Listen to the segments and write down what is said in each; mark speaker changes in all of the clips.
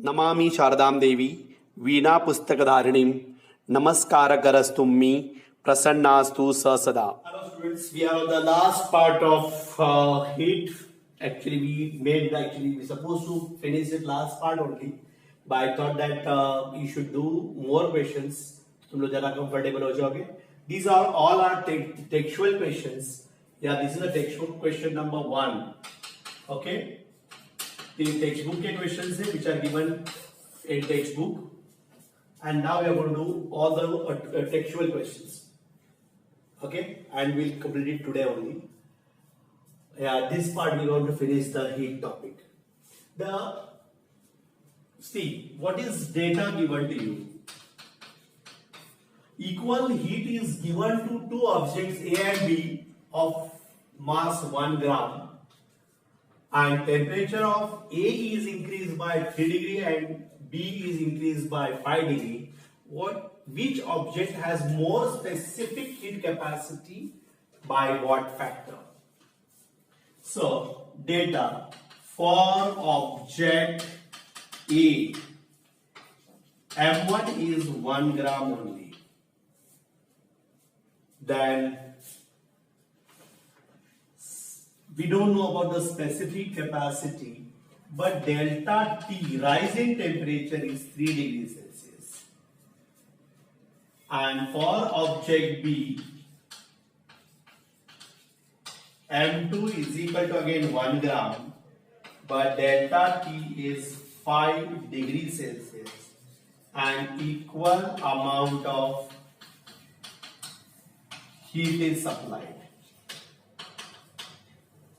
Speaker 1: नमामि शारदां देवी वीणा पुस्तकधारिणीं नमस्कारकरस्तुम्मि प्रसन्नास्तु स सदा. Hello students, we are on the last part of heat. Actually, we supposed to finish it last part only, but I thought that you should do more questions. तुम लोग ज़्यादा comfortable हो जाओगे. These are all our textual questions. Yeah, this is a textbook question number 1. Okay. The textbook के questions है which are given in textbook, and now we are going to do all the textual questions. Okay, and we'll complete it today only. Yeah, this part we want to finish the heat topic. See what is data given to you. Equal heat is given to two objects A and B of mass 1 gram. And temperature of A is increased by 3 degree and B is increased by 5 degree. Which object has more specific heat capacity by what factor? So data for object A, M1 is 1 gram only. Then we don't know about the specific capacity, but delta T, rise in temperature, is 3 degrees Celsius. And for object B, M2 is equal to again 1 gram, but delta T is 5 degrees Celsius, and equal amount of heat is supplied.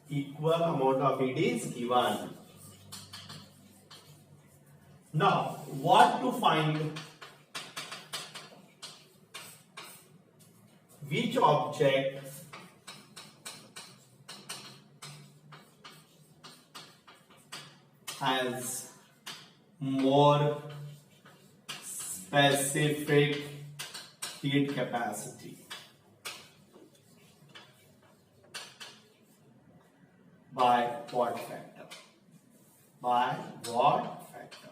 Speaker 1: Equal amount of heat is given. Now, what to find? Which object has more specific heat capacity? By what factor? By what factor?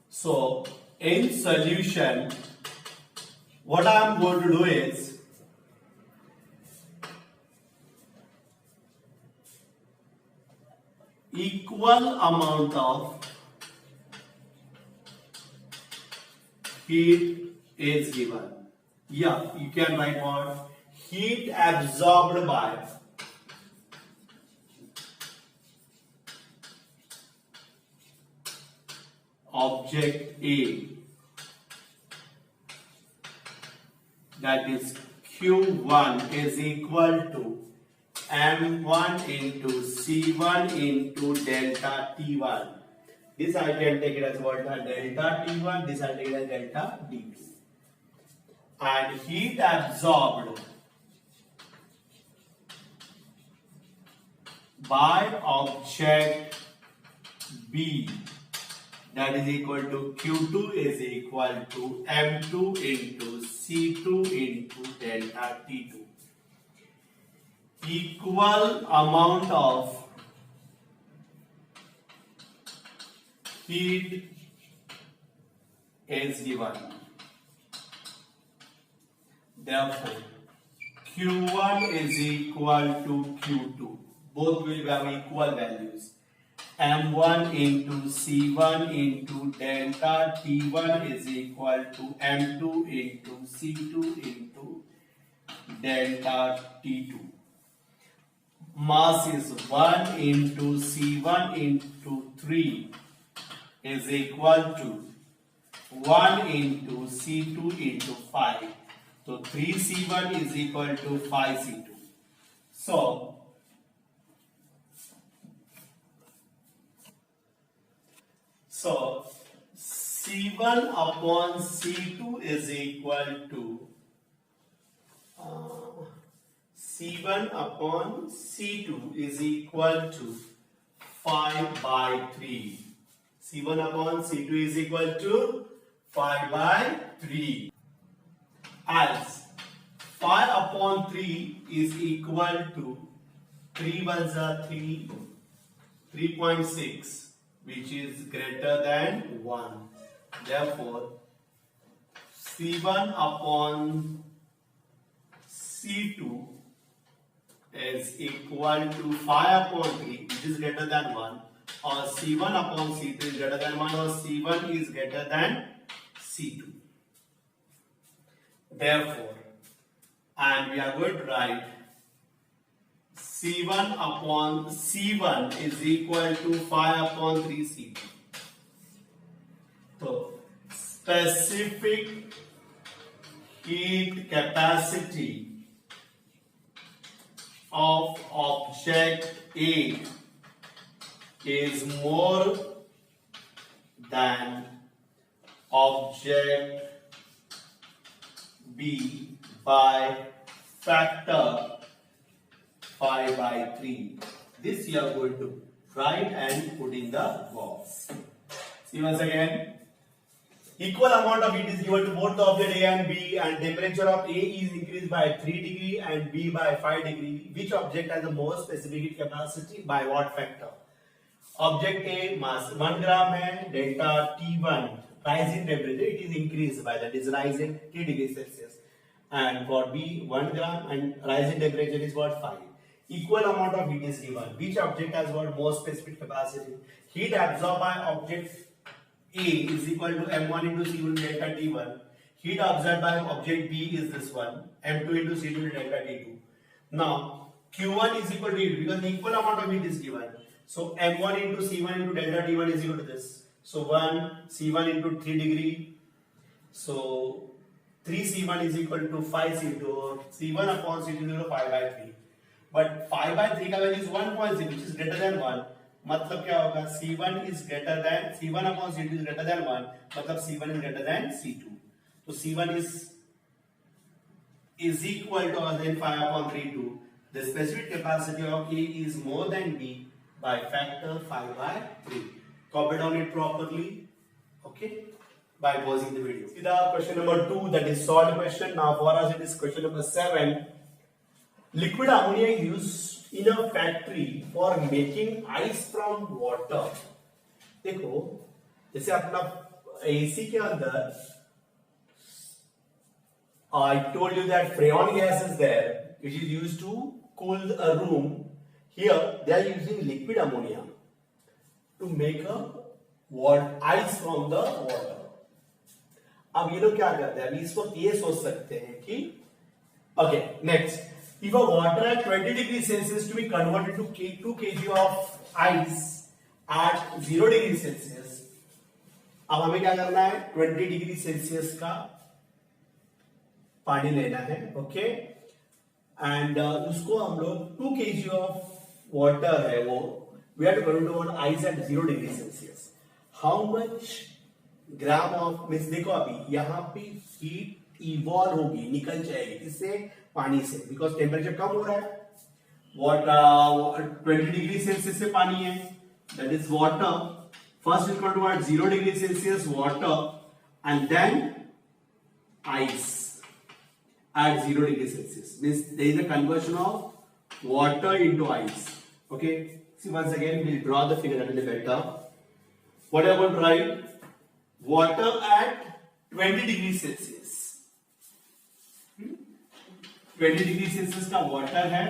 Speaker 1: So, in solution, what I am going to do is equal amount of heat is given. Yeah, you can write what? Heat absorbed by object A, that is Q1 is equal to M1 into C1 into delta T1. This I can take it as what? Delta T1. This I take it as delta T2. And heat absorbed by object B, that is equal to Q2 is equal to M2 into C2 into delta T2. Equal amount of heat is given. Therefore, Q1 is equal to Q2. Both will have equal values. M1 into C1 into delta T1 is equal to M2 into C2 into delta T2. Mass is 1 into C1 into 3 is equal to 1 into C2 into 5. So 3C1 is equal to 5C2. So C1 upon C2 is equal to C1 upon C2 is equal to 5 by 3. C1 upon C2 is equal to 5 by 3. As 5 upon 3 is equal to 3 ones are 3, 3.6, which is greater than 1. Therefore, C1 upon C2 is equal to 5 upon 3, which is greater than 1, or C1 upon C2 is greater than 1, or C1 is greater than C2. Therefore, and we are going to write C1 upon C1 is equal to 5 upon 3 C2. So, specific heat capacity of object A is more than object B by factor 5 by 3. This you are going to write and put in the box. See once again. Equal amount of heat is given to both the object A and B, and temperature of A is increased by 3 degree and B by 5 degree. Which object has the most specific heat capacity? By what factor? Object A mass 1 gram है, delta T1 rise in temperature, it is increased by that is rise in 3 degrees Celsius, and for B 1 gram and rise in temperature is what 5. Equal amount of heat is given. Which object has what most specific capacity? Heat absorbed by object A is equal to M1 into C1 delta T1. Heat absorbed by object B is this one, M2 into C2 delta T2. Now Q1 is equal to heat because the equal amount of heat is given. So M1 into C1 into delta T1 is equal to this. So 1 C1 into 3 degree. So 3 C1 is equal to 5 C2, or C1 upon C2 is equal to 5 by 3. But 5 by 3 का value is 1.6, which is greater than 1. मतलब क्या होगा? C1 is greater than C1 upon C2 is greater than 1. मतलब C1 is greater than C2. So C1 is equal to then 5 upon 3 2. The specific capacity of A is more than B by factor 5 by 3. Copy down it properly. Okay. By pausing the video. See the question number 2, that is solved question. Now for us it is question number 7. Liquid ammonia is used in a factory for making ice from water. देखो जैसे अपना AC के अंदर I told you that freon gas is there, which is used to cool a room. Here they are using liquid ammonia to make a ice from the water. अब ये लोग क्या करते हैं? अभी इस वक्त ये सोच सकते हैं कि okay, next. If a water at 20 degrees Celsius to be converted to 2 kg of ice at 0 degrees Celsius, अब हमें क्या करना है? 20 डिग्री सेल्सियस का पानी लेना है, ओके, एंड उसको हम लोग 2 kg ऑफ वाटर है वो we have to convert to ice at 0 degree Celsius. How much gram of means देखो अभी यहाँ पे हीट इवॉल्व होगी, निकल जाएगी इससे पानी से, बिकॉज टेम्परेचर कम हो रहा है. वाटर 20 डिग्री सेल्सियस से पानी है, that is water. First equal to what 0 degree Celsius water and then ice at 0 degree Celsius. Means there is a conversion of water into ice. Okay. See once again we'll draw the figure a little better. What I want to write? Water at 20 degrees Celsius. 20 degrees Celsius का water है.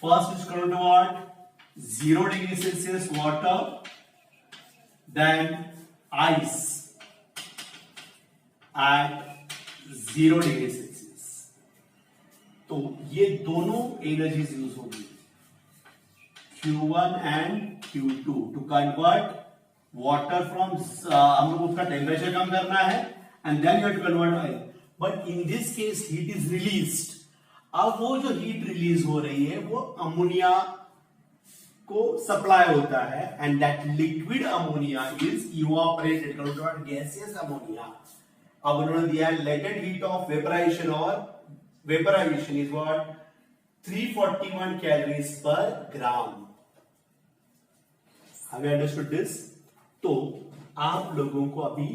Speaker 1: First is equal to what? 0 degree Celsius water. Then ice at 0 degree Celsius. तो ये दोनों energies use होगी Q1 and Q2 to convert water from, हम लोग उसका temperature कम करना है and then you have to convert ice. But in this case heat is released. अब वो जो हीट रिलीज हो रही है वो अमोनिया को सप्लाई होता है and that liquid ammonia is evaporated gaseous ammonia. अब उन्होंने दिया है लेटेंट हीट ऑफ वेपराइजेशन, और vaporization is what 341 calories per gram. Have you understood this? तो आप लोगों को अभी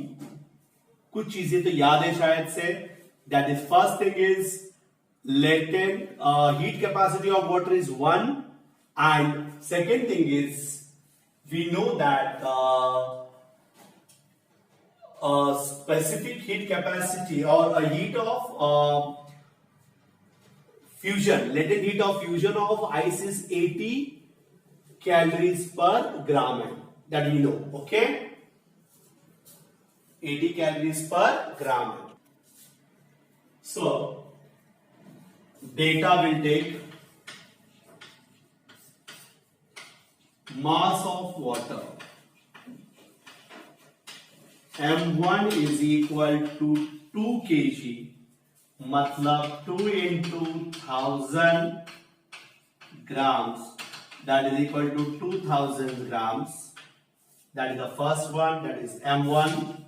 Speaker 1: कुछ चीजें तो याद है शायद से. That is first thing is latent heat capacity of water is 1 And second thing is, we know that a specific heat capacity or a heat of fusion, latent heat of fusion of ice is 80 calories per gram. That we know, okay? 80 calories per gram. So, data will take mass of water. M1 is equal to 2 kg, मतलब 2 into 1000 grams, that is equal to 2000 grams. That is the first one, that is M1.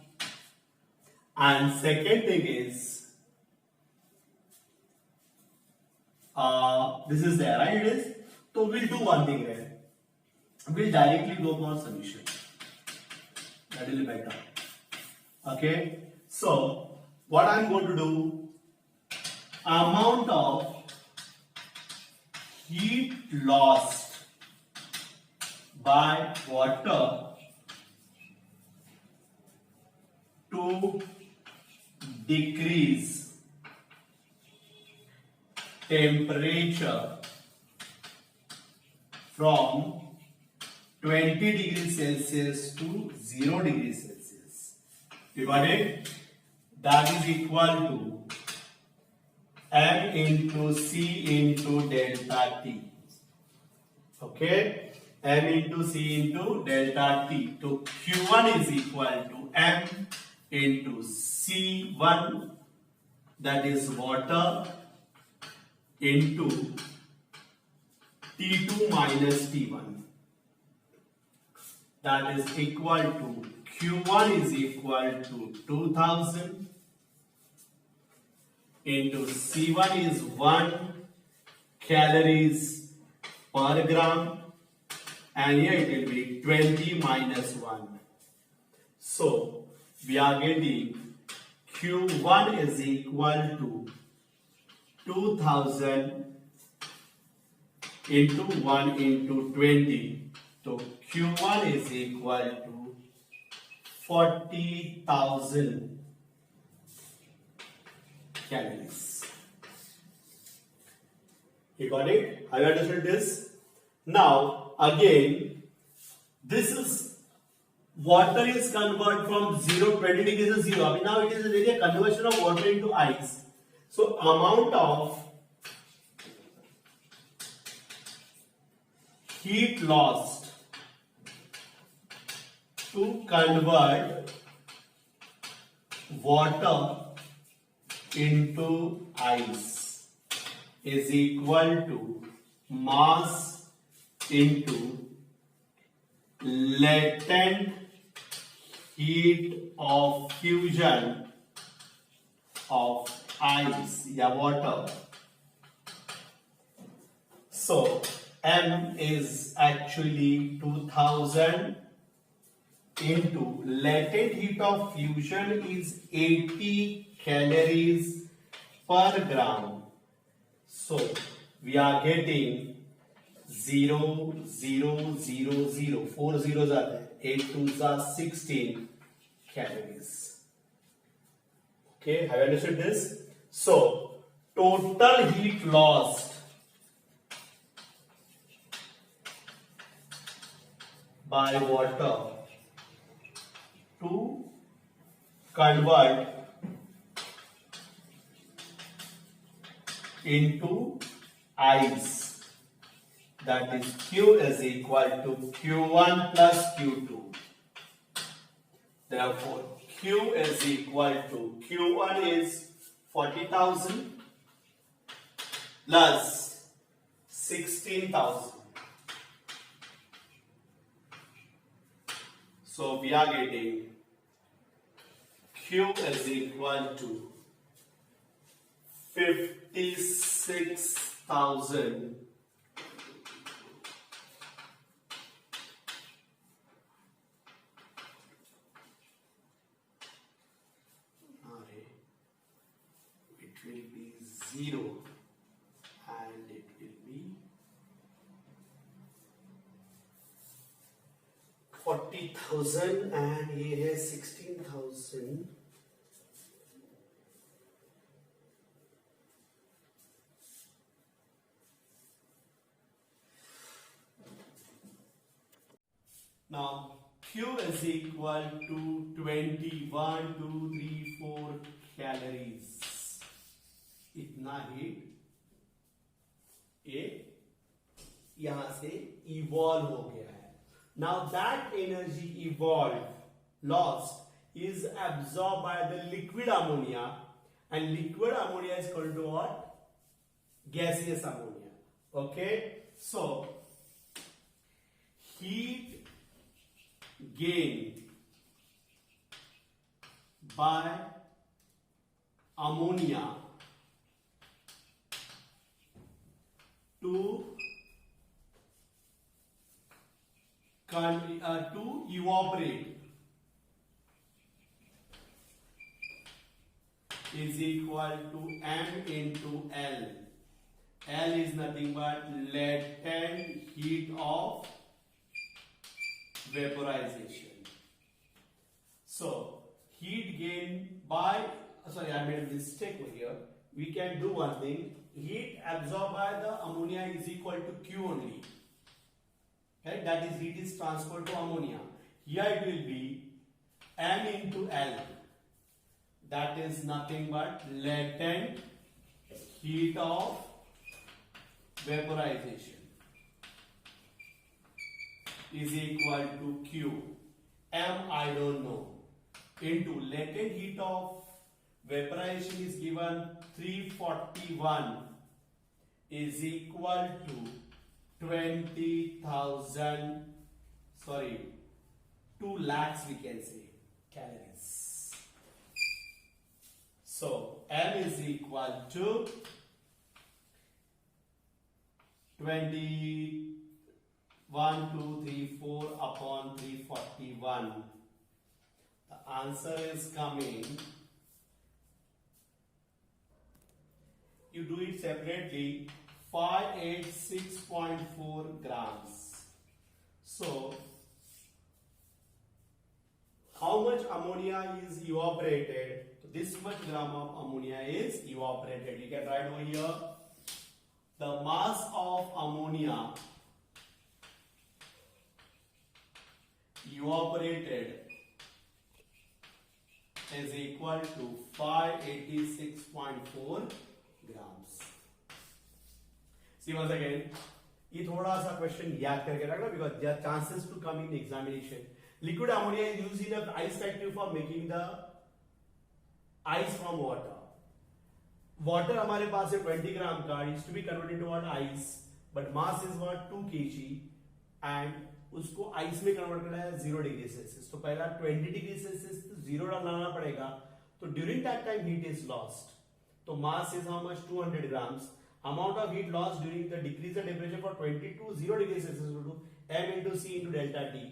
Speaker 1: And second thing is, this is there, right? It is. So we'll do one thing here. We'll directly go for solution. That will be better. Okay. So what I'm going to do, amount of heat lost by water to decrease temperature from 20 degrees Celsius to 0 degrees Celsius. You got it? That is equal to M into C into delta T. Okay? M into C into delta T. So Q1 is equal to M into C1, that is water, into T2 minus T1. That is equal to Q1 is equal to 2000 into C1 is 1 calories per gram, and here it will be 20 minus 1. So we are getting Q1 is equal to 2000 into 1 into 20. So Q1 is equal to 40,000 calories. You got it? Have you understood this? Now again, this is water is converted from 20 degrees to 0. I mean, now it is really a conversion of water into ice. So amount of heat lost to convert water into ice is equal to mass into latent heat of fusion of ice, water. So M is actually 2000 into latent heat of fusion is 80 calories per gram. So we are getting 0, 0, 0, 0. 4 zeros are there. 8 2s are 16 calories. Okay, have you understood this? So total heat lost by water to convert into ice, that is Q is equal to Q1 plus Q2. Therefore, Q is equal to Q1 is 40,000 plus 16,000. So we are getting Q is equal to 56,000 it will be 0 and it will be 40,000 and ये है 16,000. Now Q is equal to 21, 2, 3, 4 calories. इतना heat ये यहां से evolve हो गया है. Now that energy evolved lost is absorbed by the liquid ammonia, and liquid ammonia is called to what? Gaseous ammonia. Okay, so heat gained by ammonia to evaporate is equal to M into L. L is nothing but latent heat of vaporization. So heat gained by, sorry, I made a mistake over here. We can do one thing. Heat absorbed by the ammonia is equal to Q only. Okay, that is heat is transferred to ammonia. Here it will be M into L. That is nothing but latent heat of vaporization is equal to Q. M I don't know. Into latent heat of vaporization is given 341 is equal to 20,000, sorry, 2 lakhs we can say calories. So M is equal to 21, 2, 3, 4 upon 341. The answer is coming. You do it separately. 586.4 grams. So, how much ammonia is evaporated? This much gram of ammonia is evaporated. You can write over here. The mass of ammonia evaporated is equal to 586.4 grams. See once again, ये थोड़ा सा question याद करके रखना because there are chances to come in examination. Liquid ammonia is used in the ice factory for making the ice from water. Water हमारे पास है 20 ग्राम का, is to be converted to what ice, but mass is what 2 kg and उसको ice में convert करना है 0 degree Celsius. तो पहला 20 degree Celsius 0 डालना पड़ेगा. तो during that time heat is lost. तो mass is how much 200 grams. Amount of heat lost during the decrease in temperature for 20 to 0 degrees Celsius equal to M into C into delta T.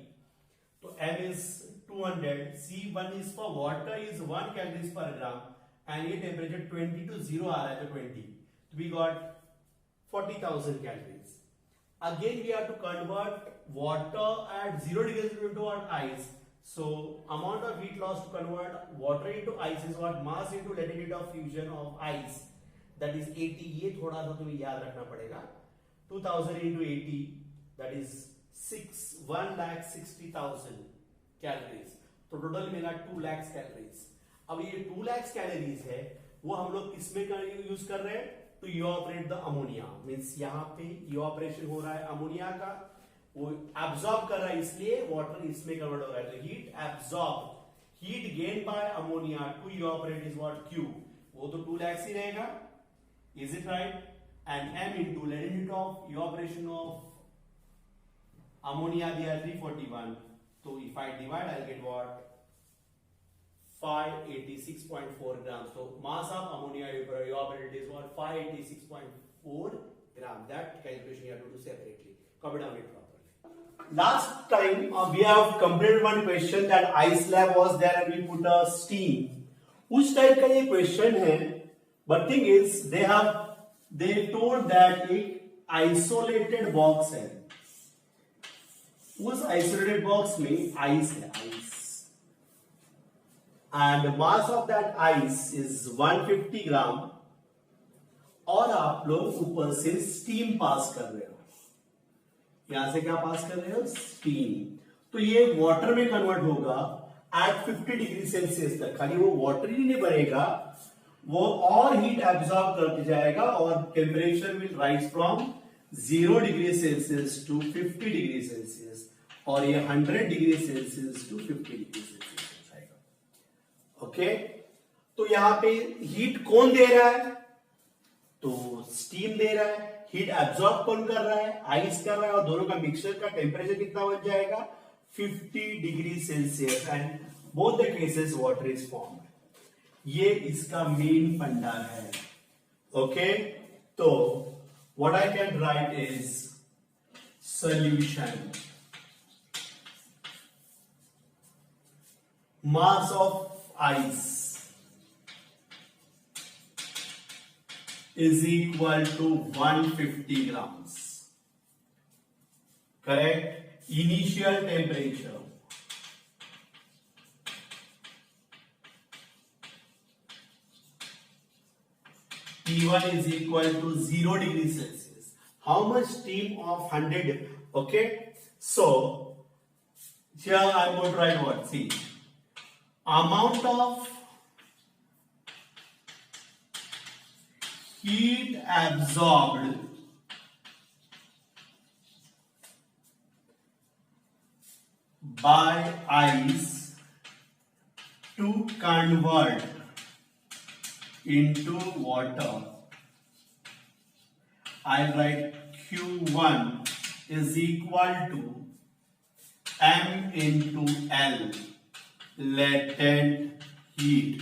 Speaker 1: So M is 200, C1 is for water is 1 calories per gram and ये temperature 20 to 0 आ रहा है तो 20. So we got 40,000 calories. Again we have to convert water at 0 degrees into what ice. So amount of heat lost to convert water into ice is what mass into latent heat of fusion of ice. That is 80. ये थोड़ा सा तुम्हें याद रखना पड़ेगा. 2000 into 80 that is 1,60,000 calories. तो total मिला 2 lakhs calories. अब ये 2 lakhs calories है वो हम लोग किसमें यूज कर रहे हैं? To evaporate the ammonia. Means यहाँ पे इवापोरेशन हो रहा है अमोनिया का, वो एब्जॉर्ब कर रहा है इसलिए वाटर इसमें कन्वर्ट हो रहा है. तो heat absorb, heat gain by ammonia to evaporate is what Q. वो तो 2 lakhs ही रहेगा. Is it right? And M into latent heat of evaporation of ammonia they are 341. So if I divide I'll get what? 586.4 grams. So mass of ammonia evaporated is what? 586.4 grams. That calculation you have to do separately. Copy down it properly. Last time we have completed one question that ice lab was there and we put a steam. उस type का ये question है. But thing is, they told that एक isolated box है. उस isolated box में ice है, ice, and mass of that ice is 150 ग्राम, और आप लोग ऊपर से स्टीम पास कर रहे हो। यहां से क्या पास कर रहे हो? स्टीम। तो ये वाटर में कन्वर्ट होगा एट 50 डिग्री सेल्सियस तक। खाली वो वाटर ही नहीं बनेगा, वो और हीट एब्सॉर्ब करते जाएगा, और temperature will rise from 0 degree Celsius to 50 degree Celsius, और ये 100 degree Celsius to 50 degree Celsius हो जाएगा। ओके, तो यहां पे हीट कौन दे रहा है? तो स्टीम दे रहा है। हीट एब्सॉर्ब कौन कर रहा है? आइस कर रहा है, और दोनों का मिक्सचर का टेम्परेचर कितना बन जाएगा? 50 degree Celsius, and both the cases water is formed. ये इसका मेन फंडा है। ओके, तो what I can right is solution. Mass of ice is equal to 150 grams. Correct? Initial temperature T1 is equal to 0 degree Celsius. How much steam of 100? Okay, so here I'm going to write what? See, amount of heat absorbed by ice to convert into water. I'll write Q1 is equal to M into L, latent heat.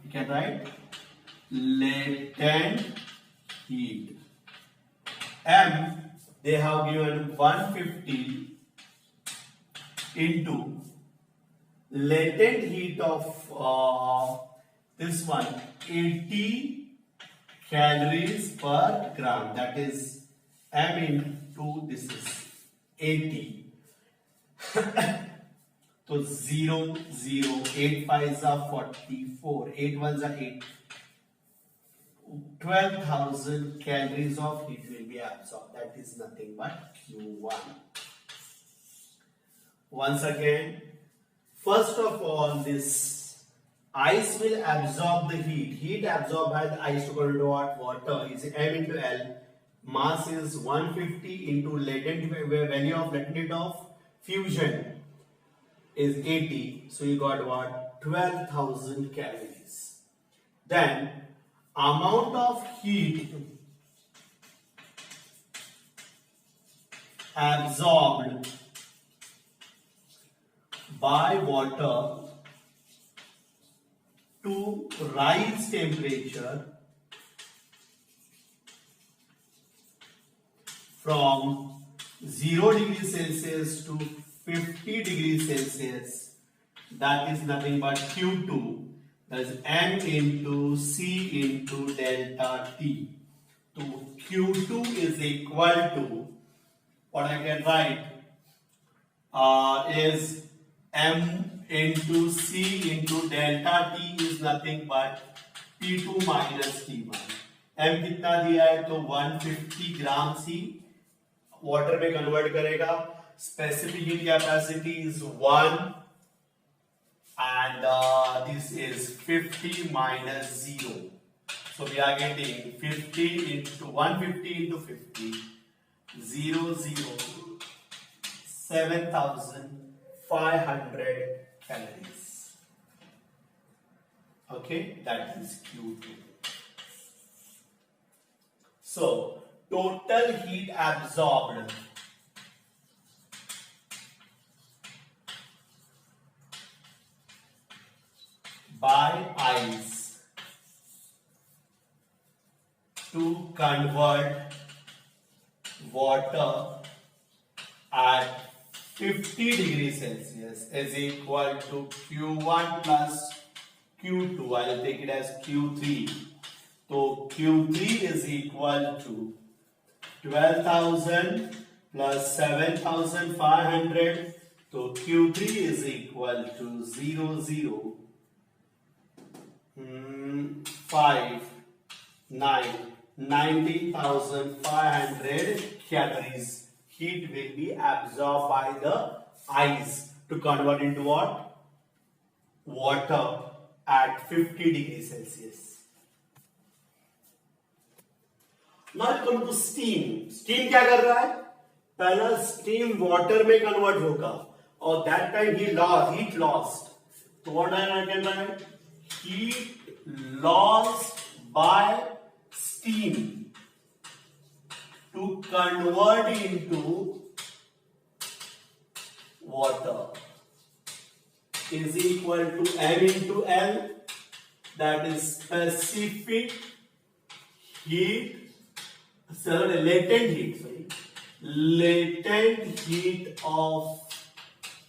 Speaker 1: You can write latent heat. M, they have given 150 into latent heat of this one 80 calories per gram. That is M into this is 80. So 0, 0, 8 5s are 44, 8 1s are 8. 12,000 calories of heat will be absorbed. That is nothing but Q1. Once again, first of all, this ice will absorb the heat. Heat absorbed by the ice to convert to what? Water is M into L. Mass is 150 into latent value of latent heat of fusion is 80. So you got what? 12,000 calories. Then amount of heat absorbed by water to rise temperature from 0 degree Celsius to 50 degree Celsius, that is nothing but Q2. That is M into C into delta T. So Q2 is equal to, what I can write is M into C into delta T is nothing but T2 minus T1. M कितना दिया है? तो 150 ग्राम C water में convert करेगा. Specific heat capacity is 1. And this is 50 minus 0. So we are getting 50 into 150 into 50. 0, 0. 7,500 calories. Okay, that is Q2. So total heat absorbed by ice to convert water at 50 degrees Celsius is equal to Q1 plus Q2. I will take it as Q3. So Q3 is equal to 12,000 plus 7500. So Q3 is equal to 5 9 90,500 calories. Heat will be absorbed by the ice to convert into what? Water at 50 degrees Celsius. Now come to steam. Steam क्या कर रहा है? पहला steam water में convert होगा और that time heat lost. तो what I can write? Heat lost by steam to convert into water is equal to M into L, that is specific heat, latent heat of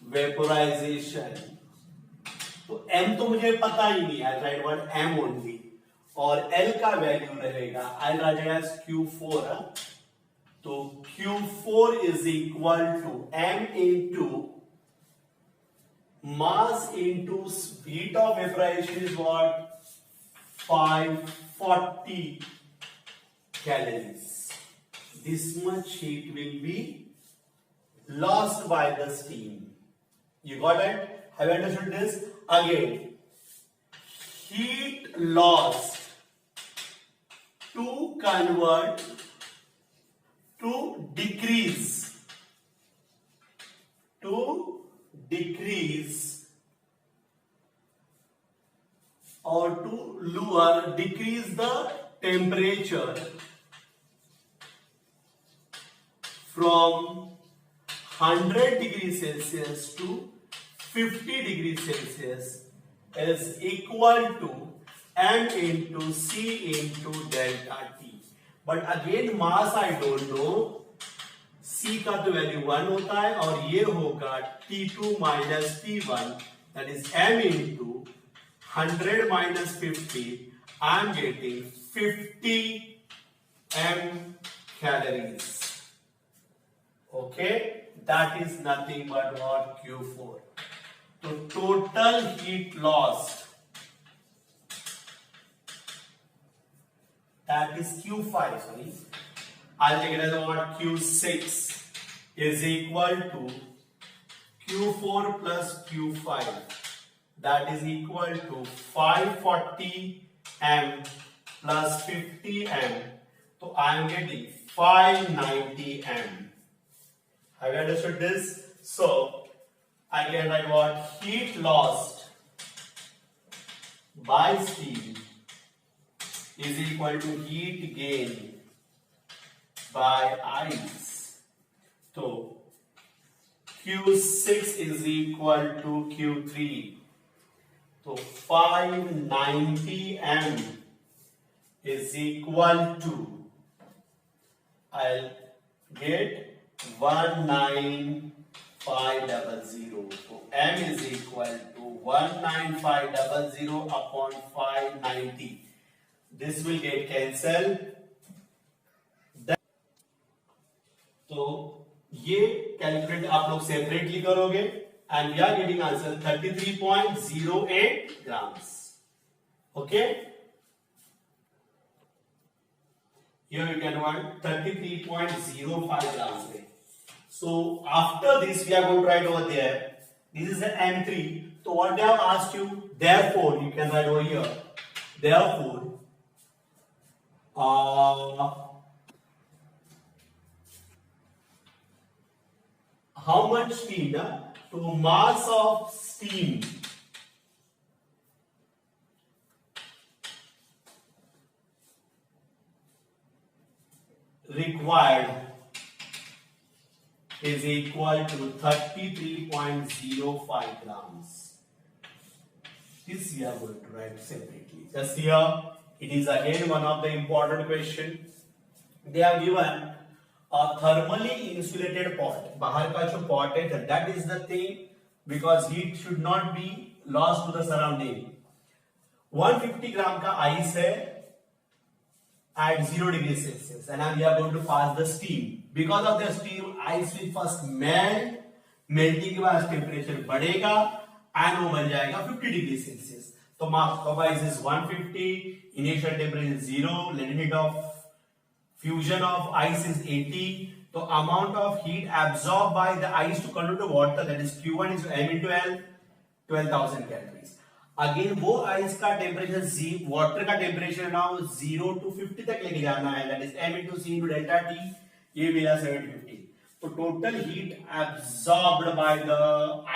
Speaker 1: vaporization. तो M तो मुझे पता ही नहीं, I write what M only, और L का value रहेगा I write as Q4. तो Q4 is equal to M into mass into heat of vaporization is what? 540 calories. This much heat will be lost by the steam. You got it? Have you understood this? Again, heat lost to convert to decrease or to lower, decrease the temperature from 100 degrees Celsius to 50 degrees Celsius is equal to M into C into delta T. But again mass I don't know. C का तो value 1 होता है और ये होगा T2 minus T1, that is M into 100 minus 50. I am getting 50 M calories. Okay, that is nothing but what? Q4. So total heat lost, that is Q5. Sorry, I'll take it as what? Q6 is equal to Q4 plus Q5. That is equal to 540 M plus 50 M. So I am getting 590 M. Have you understood this? So I can write what? Heat lost by steam is equal to heat gain by ice. So Q6 is equal to Q3. So 590 M is equal to, I'll get 19500. So M is equal to 19500 upon 590. This will get cancelled. तो ये calculate आप लोग separately करोगे and we are getting answer 33.08 grams. Okay, here you can write 33.05 grams. So after this we are going to write over there, this is the M3. So what they have asked you, therefore you can write over here, therefore how much steam? To mass of steam required is equal to 33.05 grams. This we are going to write separately. Just here, it is again one of the important question. They have given a thermally insulated pot. बाहर का जो pot है, that is the thing, because heat should not be lost to the surrounding. 150 ग्राम का ice है at 0 degrees Celsius, and now we are going to pass the steam. Because of the steam, ice will first melt. Melting के बाद temperature बढ़ेगा and वो बन जाएगा 50 degree Celsius. तो mass of ice is 150, initial temperature 0, latent heat of fusion of ice is 80. तो amount of heat absorb by the ice to convert to water, that is Q1 is m into L, 12,000 calories. Again वो ice का temperature, water का temperature now 0 to 50 तक लेके जाना है, that is m into C into delta T. ये मिला 750. तो total heat absorbed by the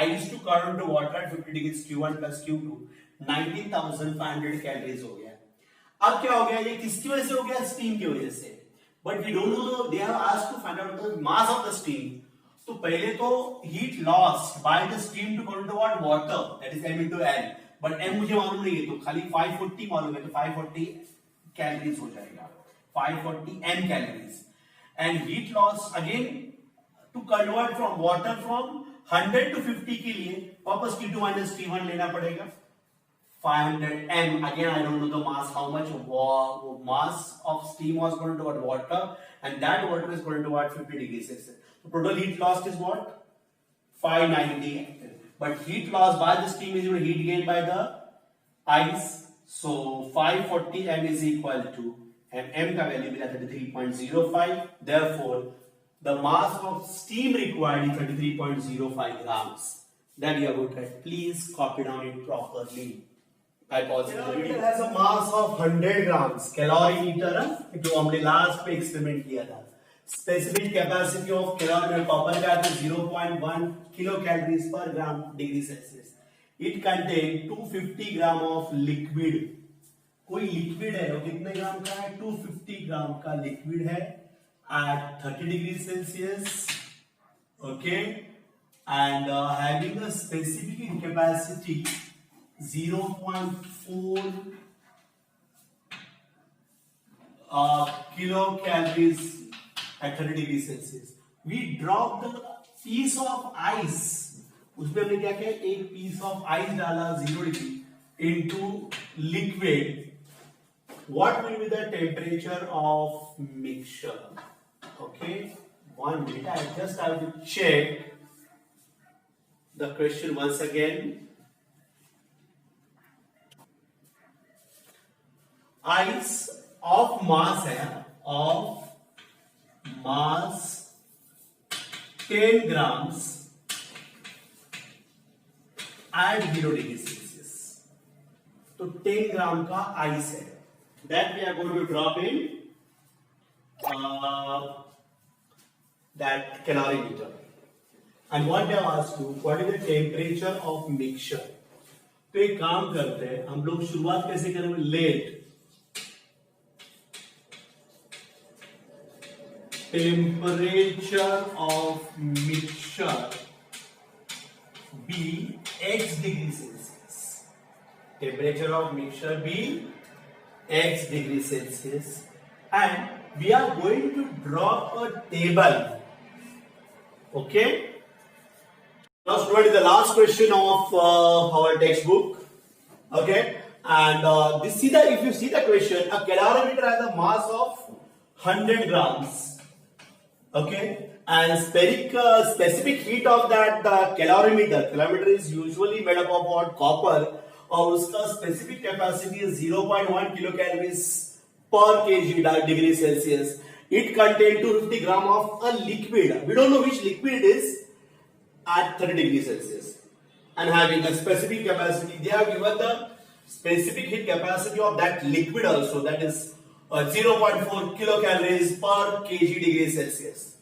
Speaker 1: ice to convert to water at 50 degrees Q1 plus Q2 19,500 calories हो गया. अब क्या हो गया, ये किसकी वजह से हो गया? स्टीम की वजह से. But we don't know, they have asked to find out the mass of the steam. तो पहले तो heat lost by the steam to convert to water, that is m into L. But m मुझे मालूम नहीं है, तो खाली 540 मालूम है, तो 540 कैलोरीज हो जाएगा, 540 m calories. And heat loss again to convert from water from 100 to 50 के लिए वापस T2 minus T1 लेना पड़ेगा. 500 m. Again, I don't know the mass, how much mass of steam was going to water, and that water is going to 50 degrees Celsius. So total heat lost is what? 590. But heat lost by the steam is equal to heat gain by the ice. So 540 m is equal to, and m का value मिला 33.05. Therefore, the mass of steam required is 33.05 grams. That you are going to write. Please copy down it properly. Calorimeter has a mass of 100 grams. Calorimeter जो हमने last पे experiment किया था. Specific capacity of calorimeter copper का है 0.1 kilo calories per gram degree Celsius. It contains 250 gram of liquid. कोई liquid है, वो कितने ग्राम का है? 250 ग्राम का लिक्विड है at 30 degrees Celsius, okay, and having a specific capacity 0.4 kilocalories at 30 degrees Celsius. We drop the piece of ice, उसमें हमने क्या किया, एक piece of ice डाला 0 degree into liquid. What will be the temperature of mixture? Okay, 1 minute. I just have to check the question once again. Ice of mass है, of mass 10 grams at 0 degrees Celsius. तो 10 ग्राम का ice है. That we are going to drop in that calorimeter. And what they have asked you, what is the temperature of mixture? तो एक काम करते हैं, हम लोग शुरुआत कैसे करेंगे? Let temperature of mixture be x degree Celsius. Temperature of mixture be x degree Celsius, and we are going to drop a table. Okay, now student, is the last question of our textbook. Okay, and this, see that if you see the question, a calorimeter has a mass of 100 grams. Okay, and specific heat of that calorimeter is usually made up of what? Copper. और उसका specific capacity है 0.1 kilo calories per KG degree Celsius. It contain 250 gram of a liquid. We don't know which liquid it is at 30 degrees Celsius, and having a specific capacity. They have given the specific heat capacity of that liquid also, that is 0.4 kilocalories per kg degree Celsius.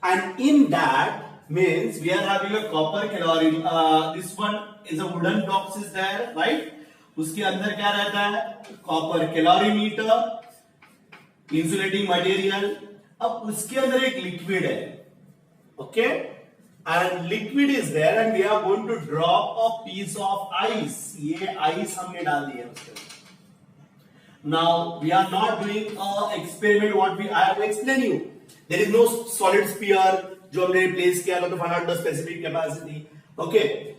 Speaker 1: And in that means we are having a copper calorie. This one is a wooden box is there, right? उसके अंदर क्या रहता है? Copper calorimeter, insulating material. अब उसके अंदर एक liquid है, okay, and liquid is there and we are going to drop a piece of ice. ये आइस हमने डाल दिया उसके अंदर. Now we are not doing a experiment. What I have explained you. There is no solid sphere जो हमने place किया था to find out the specific capacity. Okay.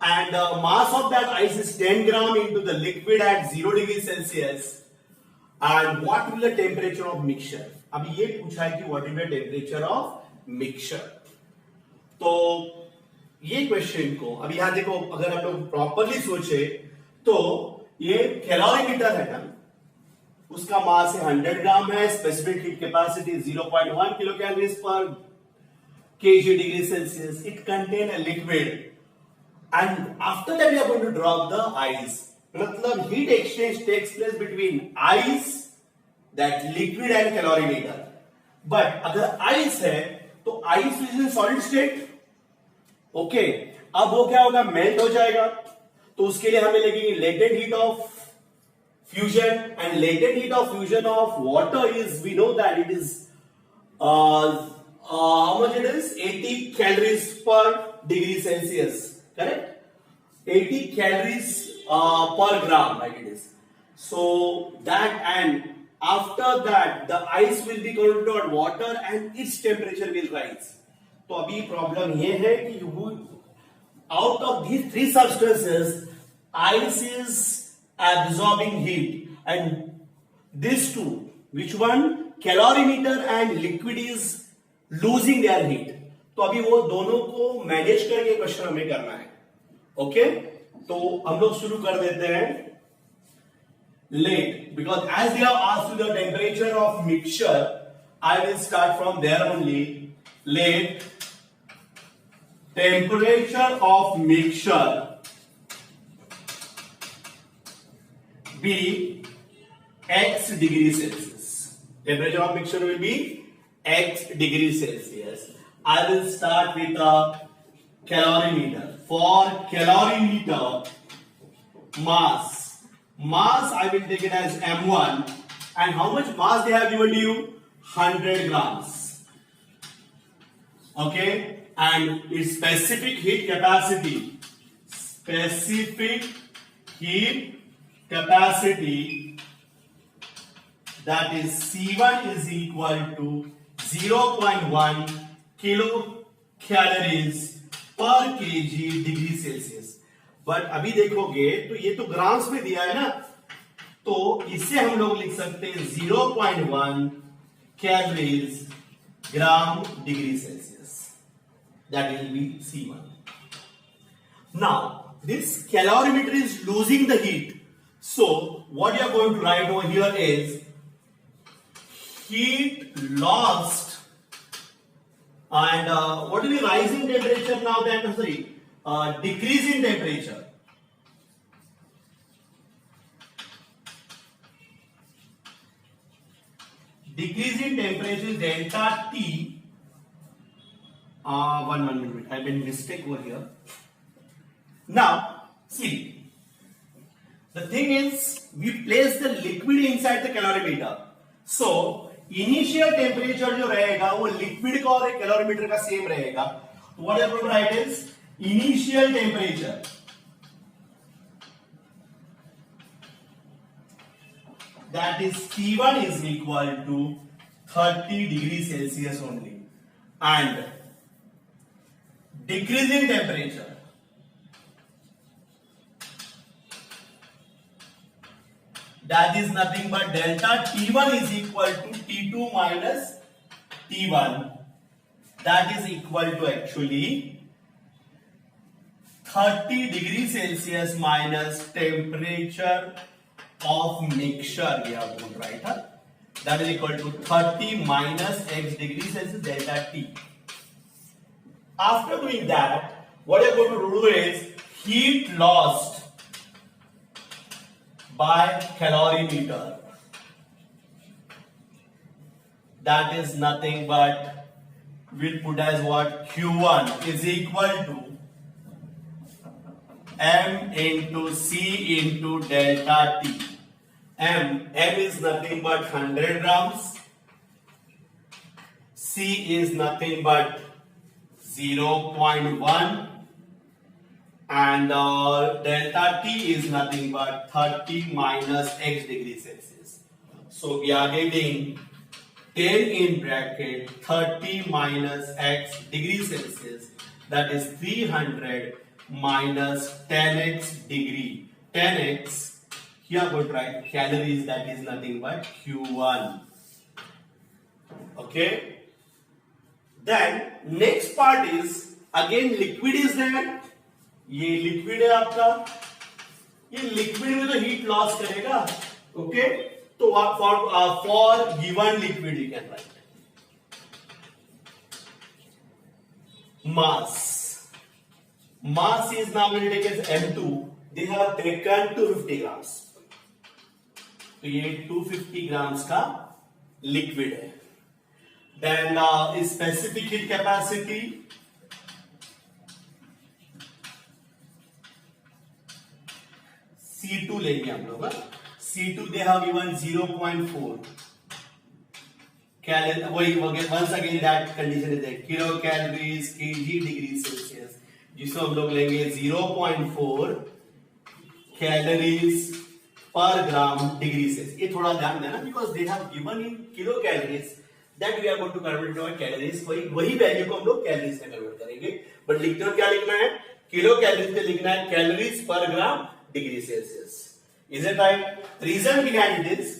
Speaker 1: And the mass of that ice is 10 gram into the liquid at 0 degrees Celsius. And what will the temperature of mixture? अभी ये पूछा है कि what will the temperature of mixture? तो ये question को अभी यहां देखो, अगर हम लोग प्रॉपरली सोचे तो ये कैलोरीमीटर है ना, उसका मास 100 ग्राम है, specific heat capacity 0.1 kilo calories पर kg degree Celsius. It contain a liquid, and after that we are going to drop the ice. मतलब heat exchange takes place between ice, that liquid and calorimeter. But अगर ice है तो ice is in solid state. Okay, अब वो क्या होगा, melt हो जाएगा. तो उसके लिए हमें लगेगी latent heat of fusion, and latent heat of fusion of water is, we know that it is how much it is, 80 calories per degree Celsius, correct? 80 calories per gram, like it is. So that, and after that the ice will be converted to water and its temperature will rise. तो अभी problem ये है कि out of these three substances, ice is absorbing heat, and these two, which one, calorimeter and liquid, is losing their heat. तो अभी वो दोनों को मैनेज करके क्वेश्चन हमें करना है. ओके, तो हम लोग शुरू कर देते हैं. Let, because as they have asked you the temperature of mixture, I will start from there only. Let temperature of mixture be x degree Celsius. Temperature of mixture will be x degree Celsius. I will start with a calorimeter. For calorimeter, mass I will take it as m1, and how much mass they have given to you? 100 grams. Okay, and its specific heat capacity, that is C1 is equal to 0.1 kilo calories per kg degree Celsius. But अभी देखोगे तो ये तो grams में दिया है ना, तो इससे हम लोग लिख सकते हैं 0.1 calories gram degree Celsius. That will be C1. Now this calorimeter is losing the heat, so what you are going to write over here is heat lost, and what will be rising temperature now, then decreasing temperature. Decreasing temperature is delta T. One minute, I've been mistake over here. Now see, the thing is, we place the liquid inside the calorimeter, so initial temperature जो रहेगा वो liquid का और calorimeter का same रहेगा. What I will write is initial temperature, that is T1 is equal to 30 degree Celsius only, and decreasing temperature, that is nothing but delta T1 is equal to T2 minus T1, that is equal to actually 30 degree Celsius minus temperature of mixture. We are going to write her, that is equal to 30 minus x degree Celsius delta T. After doing that, what you are going to do is heat lost by calorimeter, that is nothing but, we'll put as what, Q1 is equal to M into C into delta T. M is nothing but 100 grams, C is nothing but 0.1, and delta T is nothing but 30 minus x degree Celsius. So we are getting 10 in bracket 30 minus x degree Celsius, that is 300 minus 10x degree. 10x here I'm going to write calories, that is nothing but Q1. Okay, then next part is again liquid is there. ये liquid है आपका, ये liquid में तो heat loss करेगा. Okay, तो for given liquid you can write mass. Mass is now going to take as M2. They have taken 250 grams. तो ये 250 grams का लिक्विड है. Then specific heat capacity C2 लेंगे हम लोग. C2 they have given 0.4 calorie. वही once again that condition is there. Kilo calories kg degree Celsius, जिसको हम लोग लेंगे 0.4 calories per gram degree Celsius. ये थोड़ा ध्यान देना because they have given in kilo calories that we are going to convert into calories. वही value को हम लोग कैलोरीज में कन्वर्ट करेंगे. बट लिखते हो क्या लिखना है, किलो कैलोरीज पे लिखना है calories per gram degree Celsius. Is it right? Reason behind this,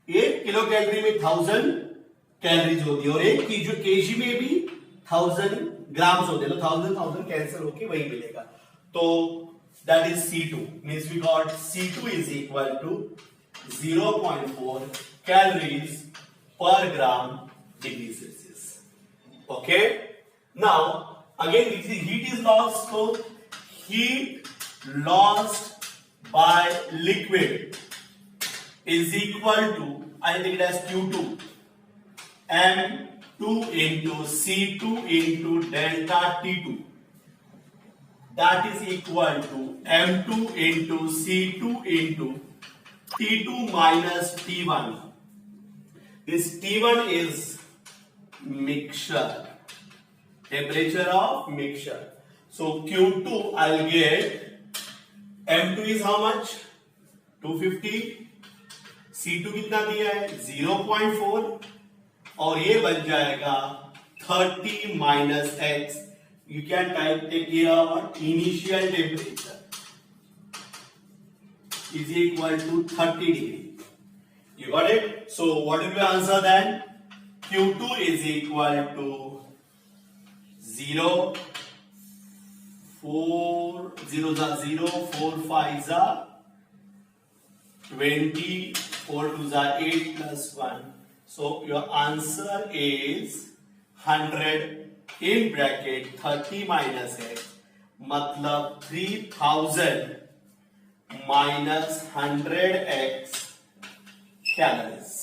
Speaker 1: एक किलो कैलोरी में 1000 कैलोरीज होती है और एक केजी में भी 1000 ग्राम्स होते हैं. तो 1000 कैंसिल होके वही मिलेगा. तो that is C2. Means we got C2 is equal to 0.4 calories per gram degree Celsius. Okay, now again heat is lost. तो heat lost by liquid is equal to, I think it has Q2, M2 into C2 into delta T2. That is equal to M2 into C2 into T2 minus T1. This T1 is mixture, temperature of mixture. So Q2 I'll get M2 is how much? 250. C2 कितना दिया है? 0.4. और ये बन जाएगा 30 minus x. You can take here what? Initial temperature is equal to 30 degree. You got it? So what will be the answer then? Q2 is equal to 0. 4 zeros are 0, 4 5s are 20, 4 2s are 8 plus 1. So your answer is 100 in bracket 30 minus x, मतलब 3000 minus 100x calories.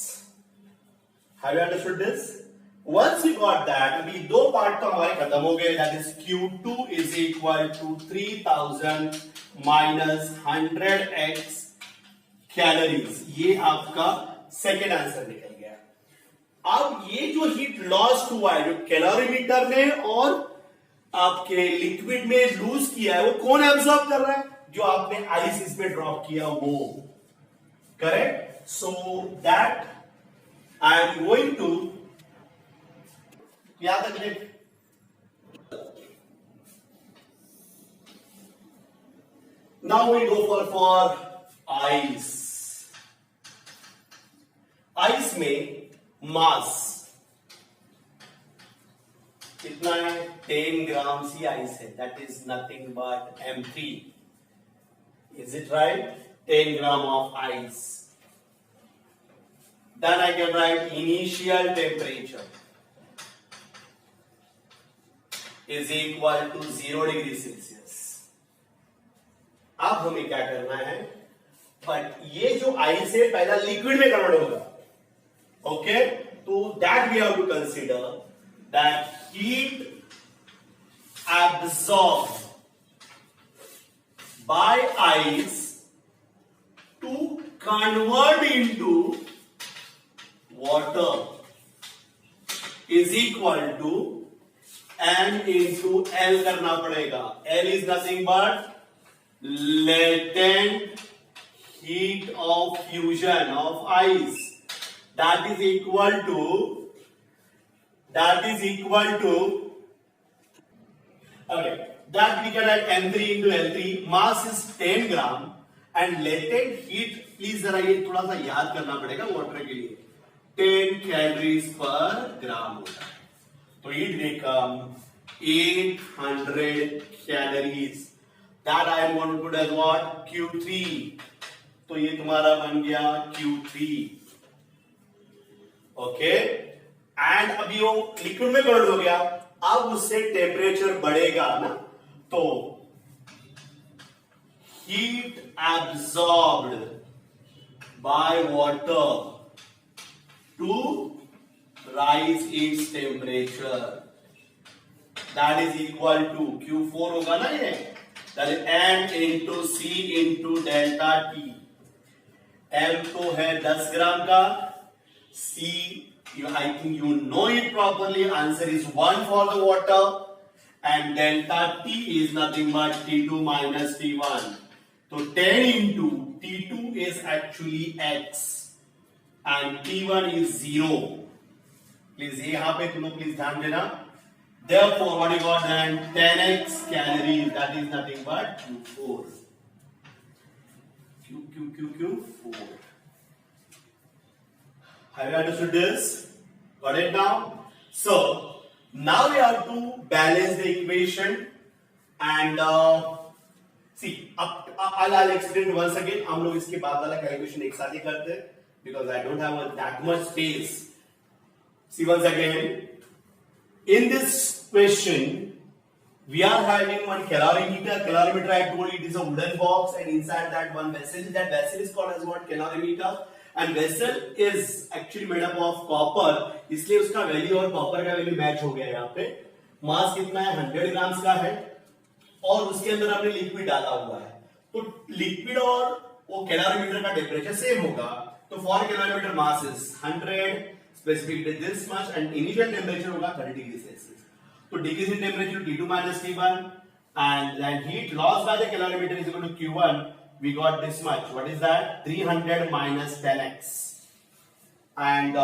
Speaker 1: Have you understood this? Once we got that, अभी दो part तो हमारे खत्म हो गए. That is Q2 is equal to 3000 minus 100x calories. ये आपका सेकेंड आंसर निकल गया. अब ये जो हीट लॉस्ट हुआ है, जो कैलोरीमीटर ने और आपके लिक्विड में लूज किया है, वो कौन एब्जॉर्ब कर रहा है? जो आपने आइस इसमें ड्रॉप किया वो. Correct? So that I am going to याद रखिए. Now we go for ice. Ice में मास कितना है? 10 ग्राम सी आइस है. That is nothing but M3. Is it right? 10 gram of ice. Then I can write initial temperature is equal to 0 degree Celsius. अब हमें क्या करना है? बट ये जो आइस है पहला लिक्विड में कन्वर्ट होगा. ओके, तो that we have to consider that heat absorb by ice to convert into water is equal to M into L करना पड़ेगा. L is nothing but latent heat of fusion of ice. That is equal to okay, that we can write M3 into L3. Mass is 10 gram and latent heat, please जरा ये थोड़ा सा याद करना पड़ेगा water के लिए, 10 कैलोरीज पर ग्राम होता है, तो it become 800 calories, that I am going to put as what, Q3, तो ये तुम्हारा बन गया Q3, ओके। एंड अभी वो लिक्विड में कन्वर्ट हो गया, अब उससे टेम्परेचर बढ़ेगा ना, तो heat absorbed by water to rise its temperature, that is equal to Q4 होगा ना ये, that is M into C into delta T, M तो है 10 ग्राम का, C I think you know it properly, answer is 1 for the water, and delta T is nothing but T2 minus T1. तो 10 into T2 is actually X and T1 is 0. Please यहां पे तुम please ध्यान देना. Therefore, what you got then? 10x calories. That is nothing but Q4. Q4. Have you understood this? Got it now? So now we have to balance the equation and see. I'll explain once again. हम लोग इसके बाद वाला calculation एक साथ ही करते हैं because I don't have that much space. See once again. In this question, we are having one calorimeter. Calorimeter, I told you, it is a wooden box, and inside that one vessel. That vessel is called as what? Calorimeter. And vessel is actually made up of copper. इसलिए उसका value और copper का value match हो गया यहाँ पे. मास कितना है? 100 ग्राम्स का है. और उसके अंदर आपने लिक्विड डाला हुआ है, तो लिक्विड और वो कैलोरीमीटर का टेम्परेचर सेम होगा. तो for calorimeter mass is 100, specific this much, and initial temperature होगा 30 डिग्री सेल्सियस. तो decrease in temperature T2 minus T1, and then heat lost by the calorimeter is equal to Q1. We got this much. What is that? 300 minus 10x. And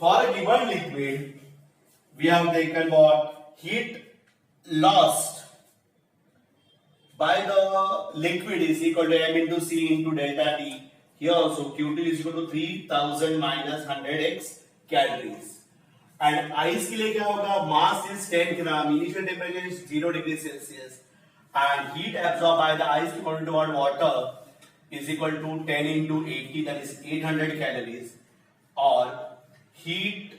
Speaker 1: for a given liquid, we have taken what? Heat lost by the liquid is equal to M into C into delta T. Here also Q2 is equal to 3000 minus 100x calories. And ice के लिए क्या होगा? Mass is 10 gram. Initial temperature is 0 degree Celsius. And heat absorbed by the ice equal to water is equal to 10 into 80, that is 800 calories. Or heat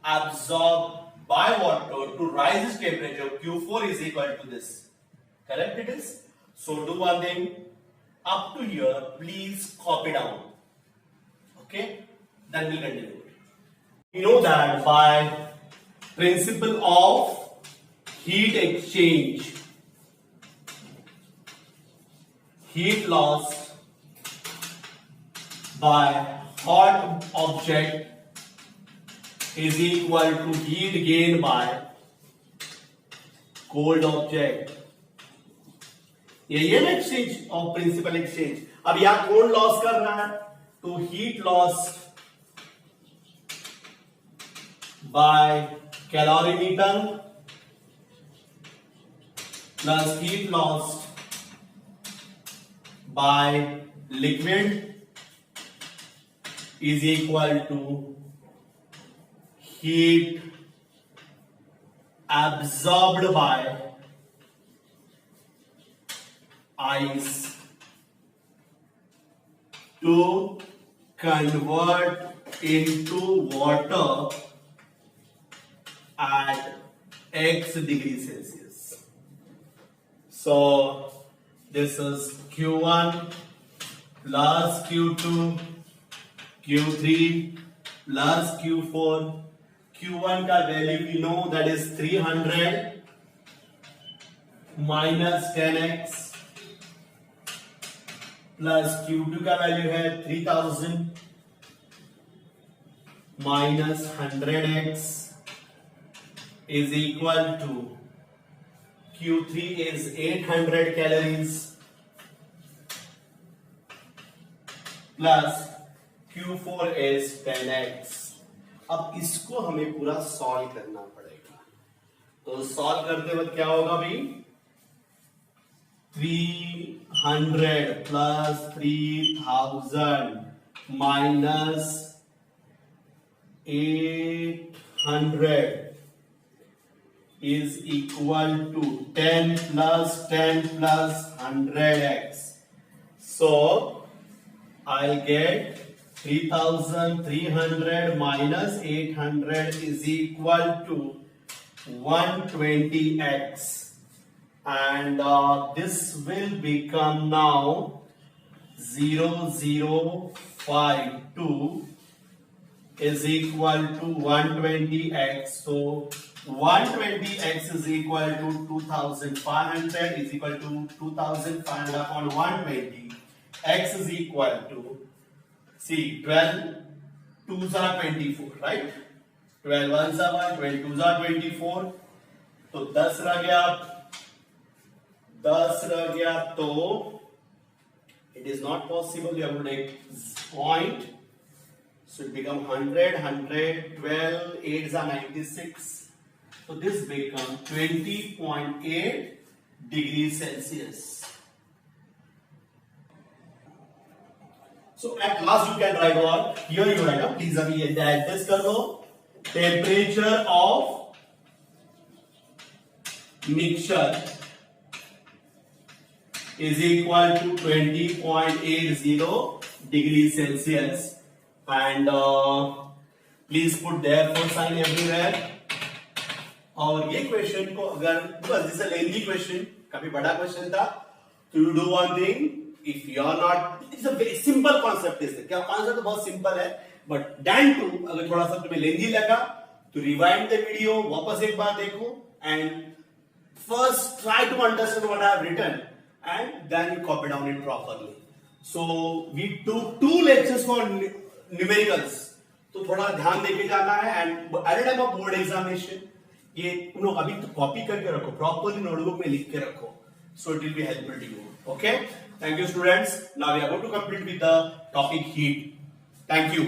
Speaker 1: absorbed by water to rise its temperature, Q4 is equal to this. Correct it is? So do one thing. Up to here, please copy down. Okay? Then we'll continue. We know that by principle of heat exchange, heat lost by hot object is equal to heat gained by cold object. ये ना exchange of principal exchange. अब यहां कौन loss कर रहा है? तो heat loss by calorimeter plus heat loss by liquid is equal to heat absorbed by ice to convert into water at X degree Celsius. So this is Q1 plus Q2, Q3 plus Q4. Q1 का value we know that is 300 minus 10x plus Q2 का value है 3000 minus 100x is equal to Q3 is 800 calories plus Q4 is 10x. अब इसको हमें पूरा solve करना पड़ेगा. तो सॉल्व करते वक्त क्या होगा भाई? 300 plus 3000 minus 800 is equal to 10 plus 100x. So I'll get 3300 minus 800 is equal to 120x, and this will become now 0052 is equal to 120x. So 120x is equal to 2500 is equal to 2500 upon 120. X is equal to, see, 12 2s are 24, right? 12 1s are 1, 12 2s are 24. तो 10 रह गया तो it is not possible. You have to take point. So it become 100, 12, 8s are 96. So this becomes 20.8 degrees Celsius. So at last you can write what? Here you write down. Please अभी ये adjust कर लो. Temperature of mixture is equal to 20.80 degrees Celsius. And please put therefore sign everywhere. और ये question को अगर बस जैसे lengthy question, काफी बड़ा क्वेश्चन था, तो you do one thing, if you are not, it's a very simple concept is, क्या कॉन्सेप्ट तो बहुत सिंपल है, बट देन टू अगर थोड़ा सा तुम्हें लेंथी लगा तो रिवाइंड द वीडियो, वापस एक बार देखो and first try to understand what I have written and then copy down it properly. So we took 2 lectures for numericals, तो थोड़ा ध्यान देके जाना है. And at the time of board examination ये तुम लोग अभी तो कॉपी करके रखो, प्रॉपरली नोटबुक में लिख के रखो, so it will be helpful to you. Okay, thank you students. Now we are going to complete with the topic heat. Thank you.